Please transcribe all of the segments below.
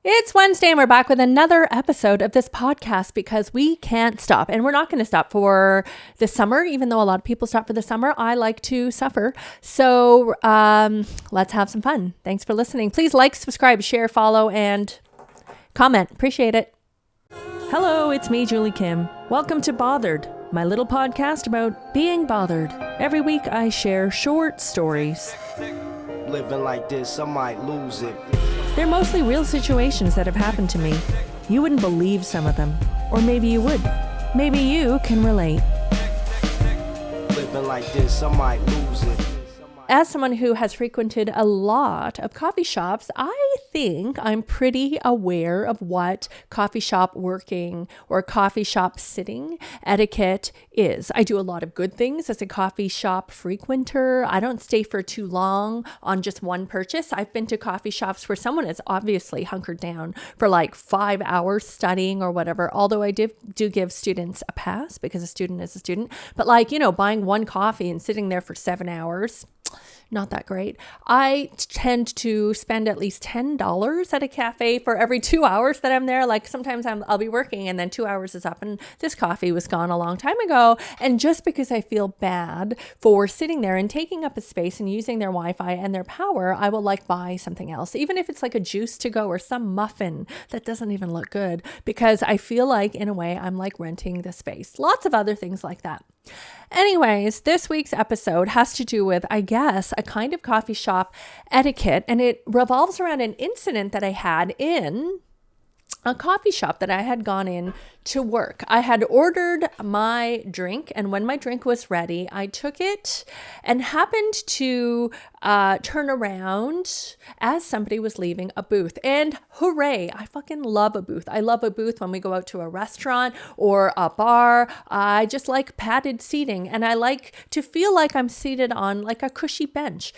It's Wednesday and we're back with another episode of this podcast because we can't stop, and we're not going to stop for the summer. Even though a lot of people stop for the summer, I like to suffer. So let's have some fun. Thanks for listening. Please like, subscribe, share, follow, and comment. Appreciate it. Hello, it's me, Julie Kim. Welcome to Bothered, my little podcast about being bothered. Every week I share short stories. Living like this, I might lose it. They're mostly real situations that have happened to me. You wouldn't believe some of them. Or maybe you would. Maybe you can relate. Living like this, I might lose it. As someone who has frequented a lot of coffee shops, I think I'm pretty aware of what coffee shop working or coffee shop sitting etiquette is. I do a lot of good things as a coffee shop frequenter. I don't stay for too long on just one purchase. I've been to coffee shops where someone is obviously hunkered down for like 5 hours studying or whatever, although I do give students a pass because a student is a student. But buying one coffee and sitting there for 7 hours, not that great. I tend to spend at least $10 at a cafe for every 2 hours that I'm there. Like sometimes I'll be working and then 2 hours is up and this coffee was gone a long time ago. And just because I feel bad for sitting there and taking up a space and using their Wi-Fi and their power, I will buy something else, even if it's like a juice to go or some muffin that doesn't even look good, because I feel like in a way I'm renting the space. Lots of other things like that. Anyways, this week's episode has to do with, I guess, a kind of coffee shop etiquette, and it revolves around an incident that I had in a coffee shop that I had gone in to work. I had ordered my drink, and when my drink was ready, I took it and happened to turn around as somebody was leaving a booth. And hooray, I fucking love a booth. I love a booth when we go out to a restaurant or a bar. I just like padded seating, and I like to feel like I'm seated on like a cushy bench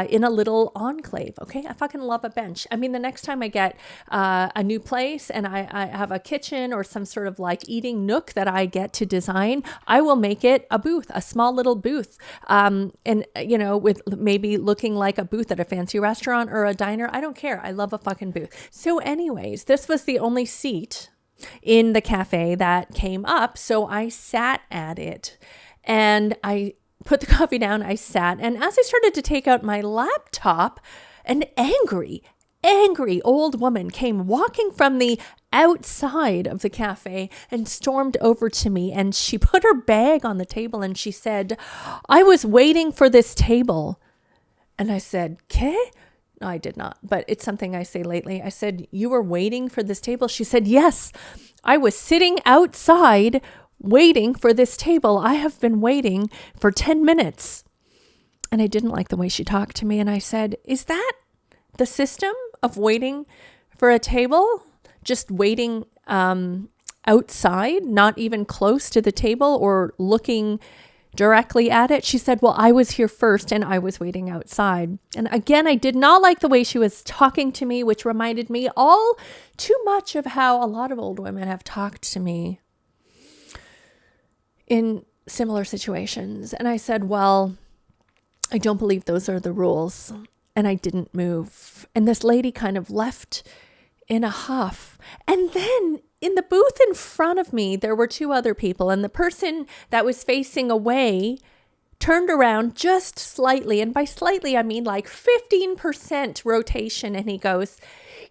in a little enclave. Okay, I fucking love a bench. I mean, the next time I get a new place and I have a kitchen or some sort of eating nook that I get to design, I will make it a booth, a small little booth. With maybe looking like a booth at a fancy restaurant or a diner. I don't care. I love a fucking booth. So anyways, this was the only seat in the cafe that came up. So I sat at it and I put the coffee down. I sat, and as I started to take out my laptop, an angry old woman came walking from the outside of the cafe and stormed over to me, and she put her bag on the table and she said, "I was waiting for this table." And I said, "Ke?" No, I did not, but it's something I say lately. I said, "You were waiting for this table?" She said, "Yes, I was sitting outside waiting for this table. I have been waiting for 10 minutes. And I didn't like the way she talked to me. And I said, "Is that the system of waiting for a table? Just waiting outside, not even close to the table or looking directly at it?" She said, "Well, I was here first and I was waiting outside." And again, I did not like the way she was talking to me, which reminded me all too much of how a lot of old women have talked to me in similar situations. And I said, "Well, I don't believe those are the rules." And I didn't move. And this lady kind of left in a huff. And then in the booth in front of me, there were two other people. And the person that was facing away turned around just slightly. And by slightly, I mean 15% rotation. And he goes,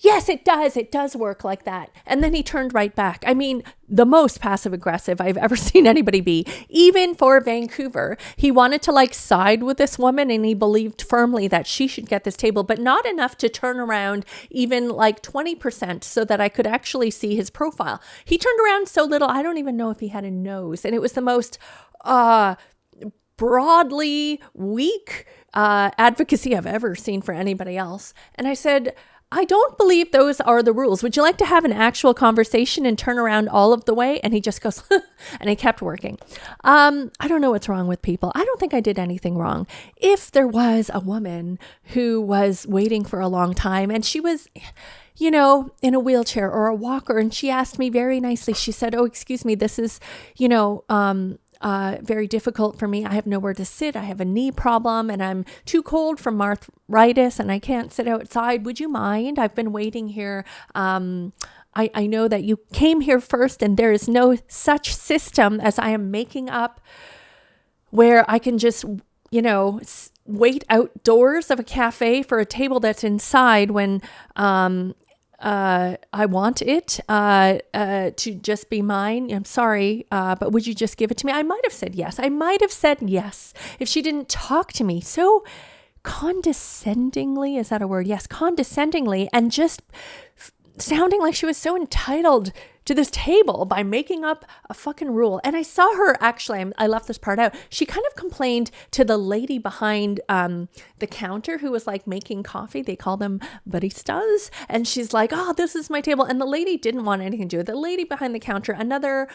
"Yes, it does. It does work like that." And then he turned right back. I mean, the most passive aggressive I've ever seen anybody be, even for Vancouver. He wanted to side with this woman, and he believed firmly that she should get this table, but not enough to turn around even 20% so that I could actually see his profile. He turned around so little, I don't even know if he had a nose. And it was the most broadly weak advocacy I've ever seen for anybody else. And I said, "I don't believe those are the rules. Would you like to have an actual conversation and turn around all of the way?" And he just goes, and he kept working. I don't know what's wrong with people. I don't think I did anything wrong. If there was a woman who was waiting for a long time and she was, in a wheelchair or a walker, and she asked me very nicely, she said, "Oh, excuse me, this is, very difficult for me. I have nowhere to sit. I have a knee problem and I'm too cold from arthritis and I can't sit outside. Would you mind? I've been waiting here. I know that you came here first and there is no such system as I am making up where I can just, wait outdoors of a cafe for a table that's inside when I want it to just be mine. I'm sorry, but would you just give it to me? I might have said yes. I might have said yes if she didn't talk to me so condescendingly. Is that a word? Yes, condescendingly, and just sounding like she was so entitled to this table by making up a fucking rule. And I saw her, actually, I left this part out. She kind of complained to the lady behind the counter who was like making coffee. They call them baristas. And she's like, oh, this is my table. And the lady didn't want anything to do with it. The lady behind the counter, another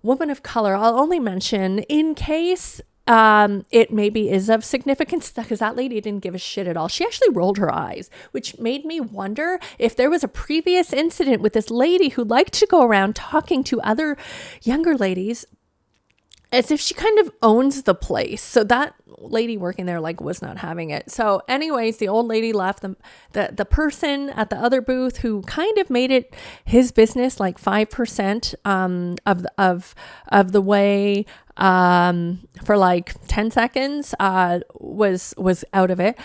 woman of color, I'll only mention in case it maybe is of significance, because that lady didn't give a shit at all. She actually rolled her eyes, which made me wonder if there was a previous incident with this lady who liked to go around talking to other younger ladies as if she kind of owns the place. So that lady working there was not having it. So anyways, the old lady left. The person at the other booth who kind of made it his business, 5% of the way for 10 seconds was out of it.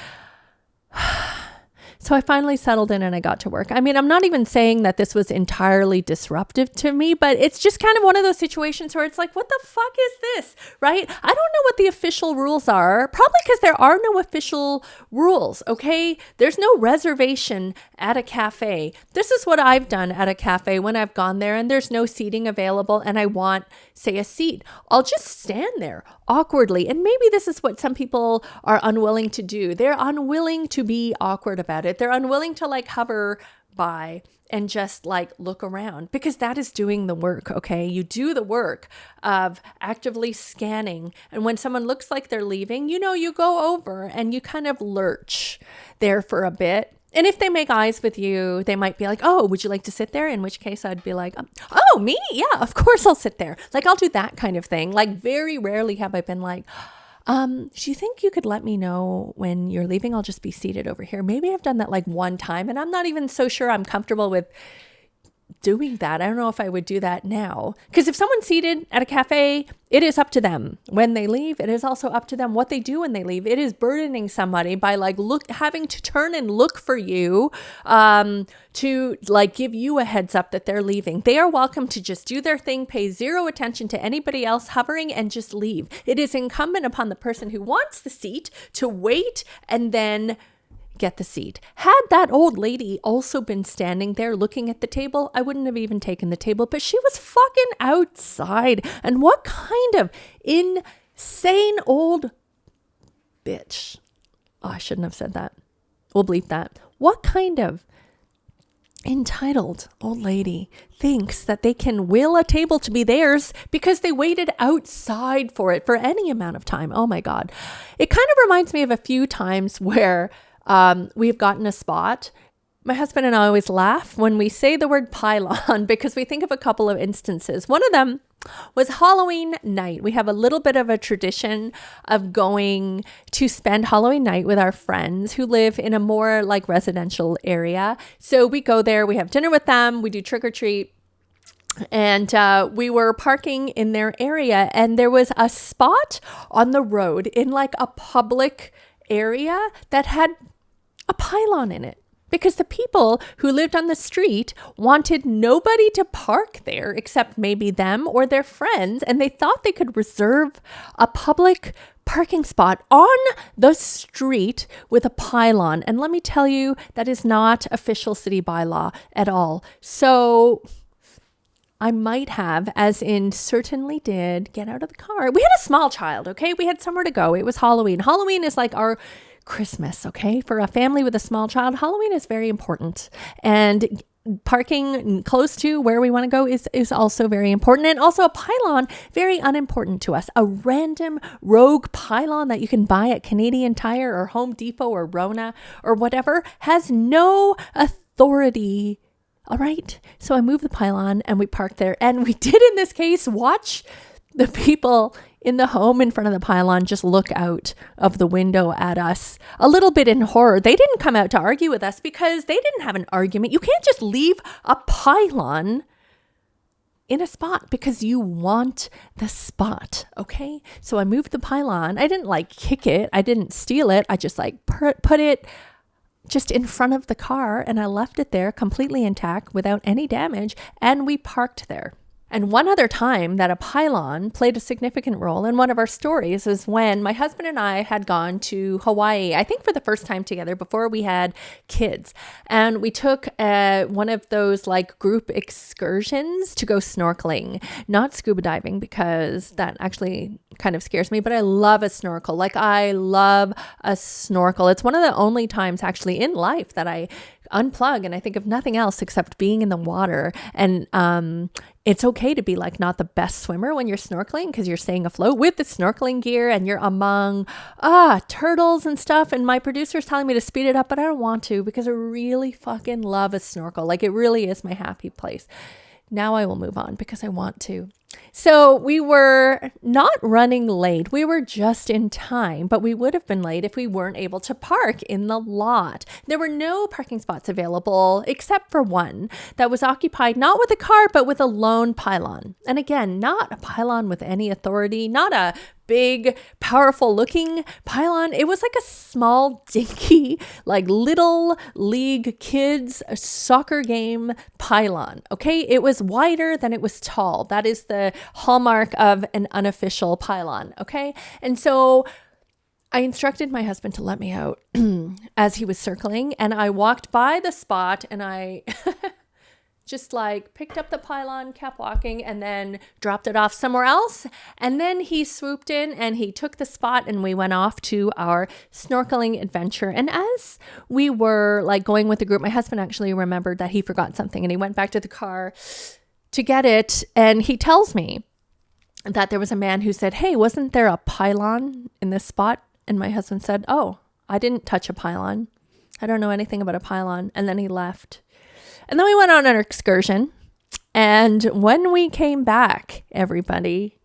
So I finally settled in and I got to work. I mean, I'm not even saying that this was entirely disruptive to me, but it's just kind of one of those situations where it's like, what the fuck is this, right? I don't know what the official rules are, probably because there are no official rules, okay? There's no reservation at a cafe. This is what I've done at a cafe when I've gone there and there's no seating available and I want, say, a seat. I'll just stand there awkwardly. And maybe this is what some people are unwilling to do. They're unwilling to be awkward about it. They're unwilling to hover by and just look around, because that is doing the work. Okay. You do the work of actively scanning. And when someone looks like they're leaving, you go over and you kind of lurch there for a bit. And if they make eyes with you, they might be like, oh, would you like to sit there? In which case I'd be like, oh, me? Yeah, of course I'll sit there. I'll do that kind of thing. Very rarely have I been like, do you think you could let me know when you're leaving? I'll just be seated over here. Maybe I've done that one time and I'm not even so sure I'm comfortable with doing that. I don't know if I would do that now. Because if someone's seated at a cafe, it is up to them. When they leave, it is also up to them what they do when they leave. It is burdening somebody by having to turn and look for you to give you a heads up that they're leaving. They are welcome to just do their thing, pay zero attention to anybody else hovering, and just leave. It is incumbent upon the person who wants the seat to wait and then get the seat. Had that old lady also been standing there looking at the table, I wouldn't have even taken the table, but she was fucking outside. And what kind of insane old bitch. Oh, I shouldn't have said that. We'll bleep that. What kind of entitled old lady thinks that they can will a table to be theirs because they waited outside for it for any amount of time? Oh my God. It kind of reminds me of a few times where we've gotten a spot. My husband and I always laugh when we say the word pylon because we think of a couple of instances. One of them was Halloween night. We have a little bit of a tradition of going to spend Halloween night with our friends who live in a more residential area. So we go there, we have dinner with them, we do trick or treat. And we were parking in their area and there was a spot on the road in a public area that had a pylon in it, because the people who lived on the street wanted nobody to park there except maybe them or their friends. And they thought they could reserve a public parking spot on the street with a pylon. And let me tell you, that is not official city bylaw at all. So I might have, as in certainly did, get out of the car. We had a small child, okay? We had somewhere to go. It was Halloween. Halloween is our Christmas, okay? For a family with a small child, Halloween is very important. And parking close to where we want to go is also very important. And also a pylon, very unimportant to us. A random rogue pylon that you can buy at Canadian Tire or Home Depot or Rona or whatever has no authority. All right. So I moved the pylon and we parked there. And we did, in this case, watch The people in the home in front of the pylon just look out of the window at us a little bit in horror. They didn't come out to argue with us because they didn't have an argument. You can't just leave a pylon in a spot because you want the spot, okay? So I moved the pylon. I didn't like kick it. I didn't steal it. I just like put it just in front of the car, and I left it there completely intact without any damage, and we parked there. And one other time that a pylon played a significant role in one of our stories was when my husband and I had gone to Hawaii, I think for the first time together before we had kids. And we took one of those like group excursions to go snorkeling, not scuba diving, because that actually kind of scares me, but I love a snorkel. Like I love a snorkel. It's one of the only times actually in life that I unplug and I think of nothing else except being in the water. And it's okay to be like not the best swimmer when you're snorkeling because you're staying afloat with the snorkeling gear and you're among turtles and stuff. And my producer's telling me to speed it up, but I don't want to because I really fucking love a snorkel. Like it really is my happy place. Now I will move on because I want to. So we were not running late. We were just in time, but we would have been late if we weren't able to park in the lot. There were no parking spots available except for one that was occupied not with a car, but with a lone pylon. And again, not a pylon with any authority, not a big, powerful looking pylon. It was like a small, dinky, like little league kids soccer game pylon. Okay. It was wider than it was tall. That is the hallmark of an unofficial pylon. Okay. And so I instructed my husband to let me out as he was circling, and I walked by the spot and I just like picked up the pylon, kept walking, and then dropped it off somewhere else. And then he swooped in and he took the spot and we went off to our snorkeling adventure. And as we were like going with the group, my husband actually remembered that he forgot something and he went back to the car to get it. And he tells me that there was a man who said, "Hey, wasn't there a pylon in this spot?" And my husband said, "Oh, I didn't touch a pylon. I don't know anything about a pylon." And then he left. And then we went on an excursion. And when we came back, everybody,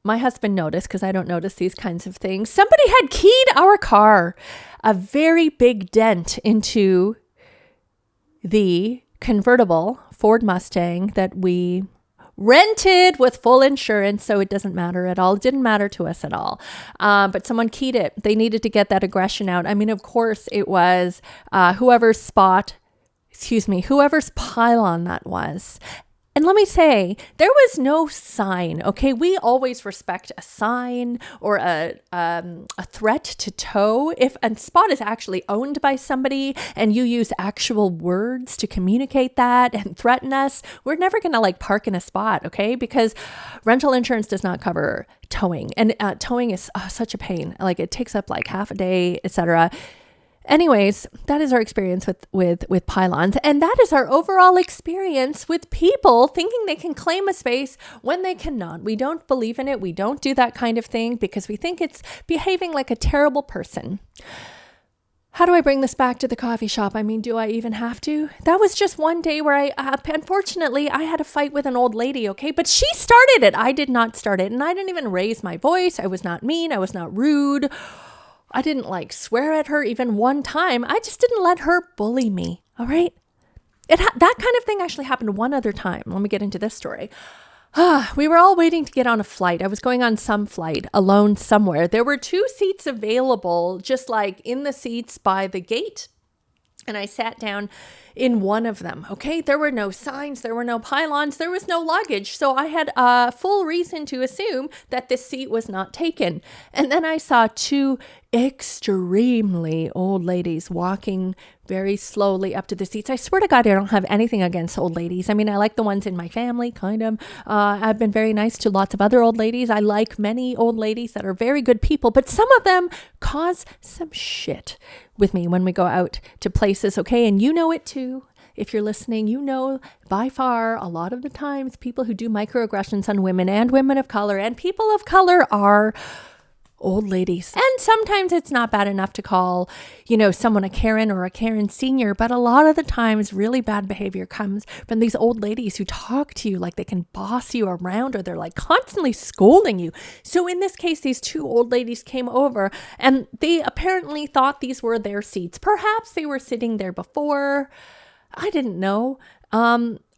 my husband noticed, because I don't notice these kinds of things, somebody had keyed our car, a very big dent into the convertible Ford Mustang that we rented with full insurance. So it doesn't matter at all. It didn't matter to us at all. But someone keyed it. They needed to get that aggression out. I mean, of course, it was whoever's pylon that was. And let me say, there was no sign, okay? We always respect a sign or a threat to tow. If a spot is actually owned by somebody and you use actual words to communicate that and threaten us, we're never going to like park in a spot, okay? Because rental insurance does not cover towing. And towing is such a pain. Like it takes up like half a day, etc. Anyways, that is our experience with pylons. And that is our overall experience with people thinking they can claim a space when they cannot. We don't believe in it. We don't do that kind of thing because we think it's behaving like a terrible person. How do I bring this back to the coffee shop? I mean, do I even have to? That was just one day where unfortunately, I had a fight with an old lady, okay? But she started it. I did not start it. And I didn't even raise my voice. I was not mean. I was not rude. I didn't like swear at her even one time. I just didn't let her bully me. All right. That kind of thing actually happened one other time. Let me get into this story. We were all waiting to get on a flight. I was going on some flight alone somewhere. There were 2 seats available, just like in the seats by the gate. And I sat down in one of them, okay? There were no signs, there were no pylons, there was no luggage. So I had a full reason to assume that this seat was not taken. And then I saw 2 extremely old ladies walking very slowly up to the seats. I swear to God, I don't have anything against old ladies. I mean, I like the ones in my family, kind of. I've been very nice to lots of other old ladies. I like many old ladies that are very good people, but some of them cause some shit with me when we go out to places, okay? And you know it too. If you're listening, you know by far a lot of the times people who do microaggressions on women and women of color and people of color are old ladies. And sometimes it's not bad enough to call, someone a Karen or a Karen senior, but a lot of the times really bad behavior comes from these old ladies who talk to you like they can boss you around, or they're like constantly scolding you. So in this case, these two old ladies came over and they apparently thought these were their seats. Perhaps they were sitting there before. I didn't know.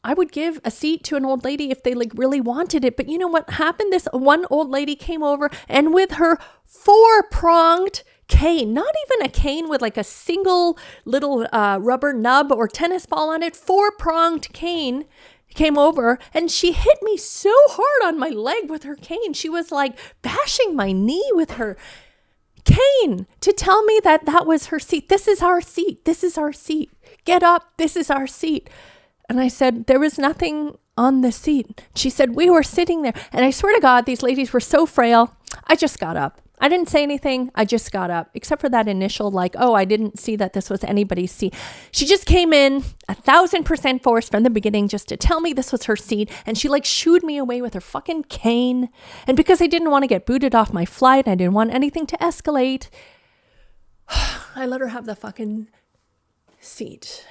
I would give a seat to an old lady if they really wanted it. But you know what happened? This one old lady came over and with her 4-pronged cane, not even a cane with a single little rubber nub or tennis ball on it, 4-pronged cane, came over and she hit me so hard on my leg with her cane. She was bashing my knee with her cane to tell me that was her seat. This is our seat. This is our seat. Get up. This is our seat. And I said, there was nothing on the seat. She said, we were sitting there. And I swear to God, these ladies were so frail. I just got up. I didn't say anything. I just got up, except for that initial I didn't see that this was anybody's seat. She just came in 1,000% force from the beginning just to tell me this was her seat. And she shooed me away with her fucking cane. And because I didn't want to get booted off my flight, I didn't want anything to escalate, I let her have the fucking seat.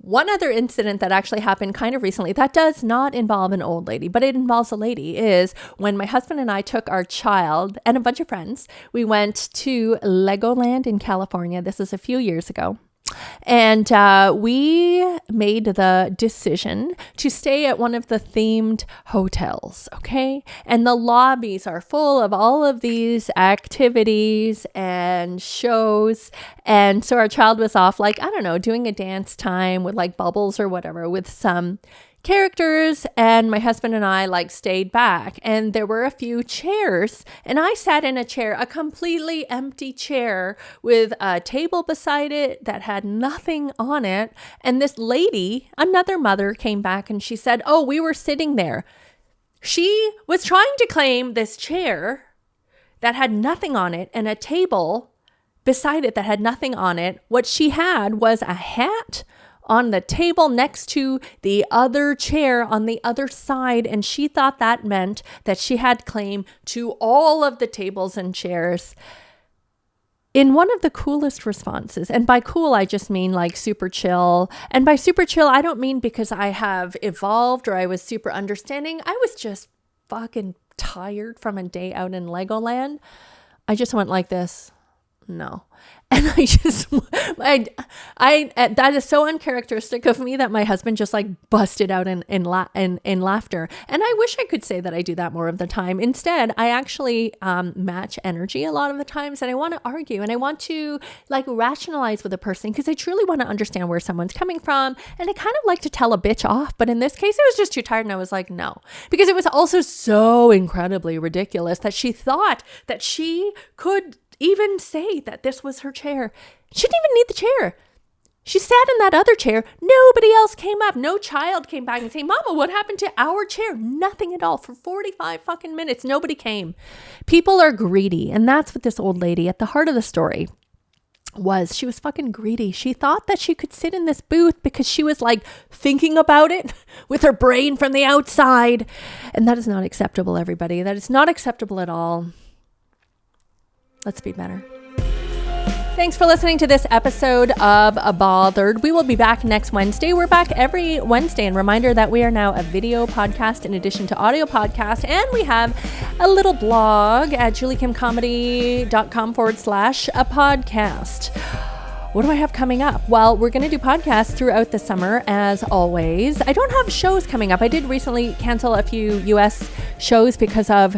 One other incident that actually happened kind of recently that does not involve an old lady, but it involves a lady, is when my husband and I took our child and a bunch of friends. We went to Legoland in California. This is a few years ago. And we made the decision to stay at one of the themed hotels, okay? And the lobbies are full of all of these activities and shows. And so our child was off, doing a dance time with bubbles or whatever with some characters, and my husband and I stayed back, and there were a few chairs, and I sat in a chair, a completely empty chair with a table beside it that had nothing on it. And this lady, another mother, came back and she said, oh, we were sitting there. She was trying to claim this chair that had nothing on it and a table beside it that had nothing on it. What she had was a hat on the table next to the other chair on the other side, and she thought that meant that she had claim to all of the tables and chairs. In one of the coolest responses, and by cool I just mean super chill, and by super chill I don't mean because I have evolved or I was super understanding. I was just fucking tired from a day out in Legoland. I just went like this. No. And I that is so uncharacteristic of me that my husband just busted out in laughter. And I wish I could say that I do that more of the time. Instead, I actually match energy a lot of the times, and I want to argue and I want to rationalize with a person because I truly want to understand where someone's coming from. And I kind of like to tell a bitch off, but in this case, I was just too tired and I was like, no, because it was also so incredibly ridiculous that she thought that she could even say that this was her chair. She didn't even need the chair. She sat in that other chair. Nobody else came up. No child came back and say, Mama, what happened to our chair? Nothing at all. For 45 fucking minutes, nobody came. People are greedy. And that's what this old lady at the heart of the story was. She was fucking greedy. She thought that she could sit in this booth because she was thinking about it with her brain from the outside. And that is not acceptable, everybody. That is not acceptable at all. Let's be better. Thanks for listening to this episode of Bothered. We will be back next Wednesday. We're back every Wednesday. And reminder that we are now a video podcast in addition to audio podcast. And we have a little blog at juliekimcomedy.com/a podcast. What do I have coming up? Well, we're going to do podcasts throughout the summer, as always. I don't have shows coming up. I did recently cancel a few US shows because of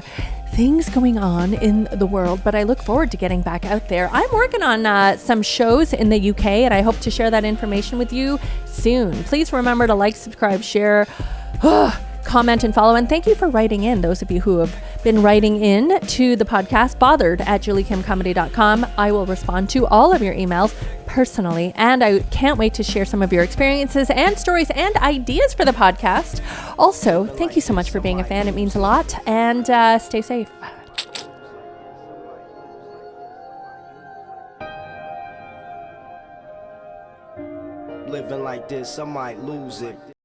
things going on in the world, but I look forward to getting back out there. I'm working on some shows in the UK, and I hope to share that information with you soon. Please remember to subscribe, share, comment, and follow. And thank you for writing in, those of you who have been writing in to the podcast, bothered@juliekimcomedy.com. I will respond to all of your emails personally, and I can't wait to share some of your experiences and stories and ideas for the podcast. Also, thank you so much for being a fan. It means a lot, and stay safe. Living like this, I might lose it.